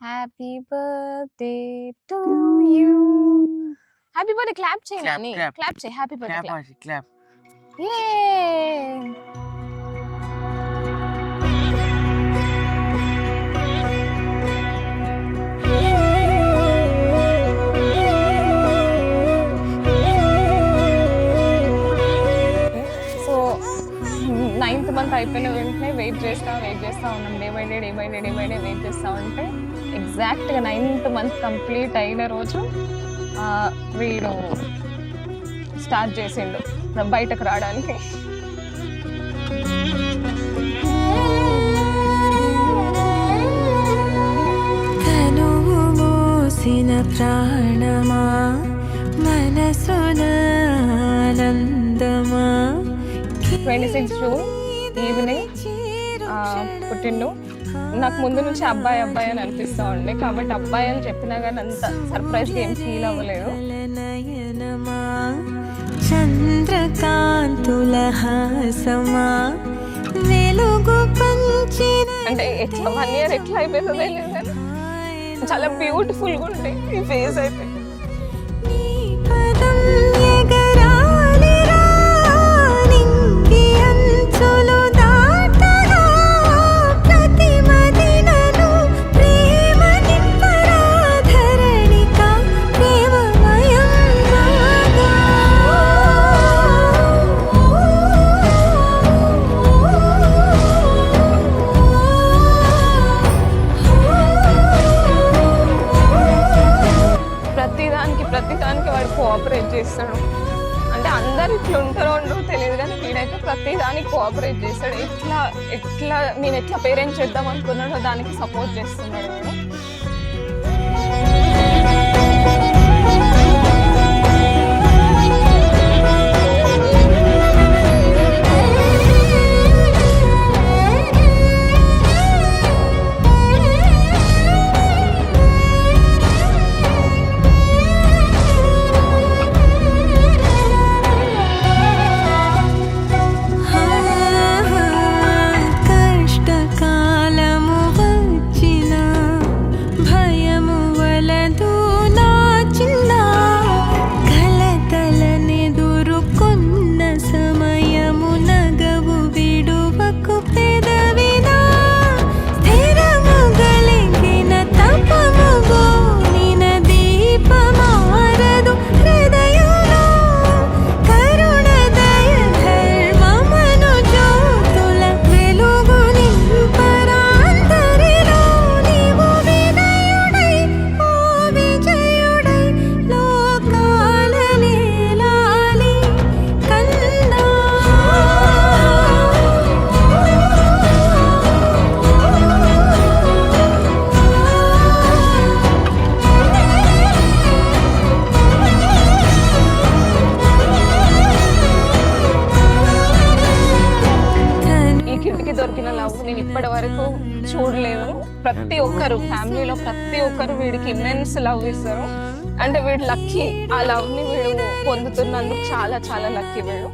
Happy birthday to you. Happy birthday clap చేయి Clap, Nani. clap. Clap చేయి. Happy birthday Clap, clap. Ashi, clap. యే! So 9th month అయిపోయిన వెంటనే wait చేస్తా ఉన్నాం. డే బై డే వెయిట్ చేస్తా ఉంటే ఎగ్జాక్ట్‌గా 9th మంత్ కంప్లీట్ అయిన రోజు వీడు స్టార్ట్ చేసిండు బయటకు రావడానికి. తనువు మోసిన ప్రాణమా మనసున ఆనందమా 26 జూన్ ఈవినింగ్ పుట్టిండు. నాకు ముందు నుంచి అబ్బాయి అని అనిపిస్తూ ఉండే, కాబట్టి అబ్బాయి అని చెప్పినా కానీ అంత సర్ప్రైజ్గా ఏం ఫీల్ అవ్వలేదు. నయనమా చంద్రకాంతుల హాసమా వెలుగు పంచిన అంటే ఎట్లా 1 year ఎట్లా అయిపోతుందో తెలియదు కానీ చాలా బ్యూటిఫుల్గా ఉంటాయి ఈ ఫేస్ అయితే. నీ పదం ఎగరాలిరా నింగి అంచులు దాటగా ప్రతి మదినను ప్రేమ నింపరా ధరణిక ప్రేమమయం రాగా. ప్రతిదానికి వాడు కోఆపరేట్ చేస్తాడు. అంటే అందరు ఇట్లా ఉంటారో ఉండరో తెలియదు కానీ వీడైతే ప్రతిదానికి కోఆపరేట్ చేస్తాడు. ఎట్లా నేను ఎట్లా పేరెంట్స్ చేద్దాం అనుకున్నాడో దానికి సపోర్ట్ చేస్తున్నాడు వీడు. కష్టకాలము వచ్చిన భయము వలదు నా చిన్న కలతలనెదురుకొన్న సమయము నగవు విడువకు పెదవినా స్థిరము గలిగిన తపము గోనిన దీపమారదు హృదయంలో కరుణ దయ ధర్మమను జ్యోతుల వెలుగు నింపరాంతరిలో నీవు వినయుడై ఓ విజయుడై లోకాల నేలాలి కన్నా. ఈ కిడ్కి దొరికిన లవ్ నేను ఇప్పటి వరకు చూడలేదు. ప్రతి ఒక్కరు ఫ్యామిలీలో ప్రతి ఒక్కరు వీడికి ఇమ్మెన్స్ లవ్ ఇస్తారు. అంటే వీడు లక్కీ, ఆ లవ్ ని వీడు పొందుతున్నందుకు చాలా చాలా లక్కీ వీడు.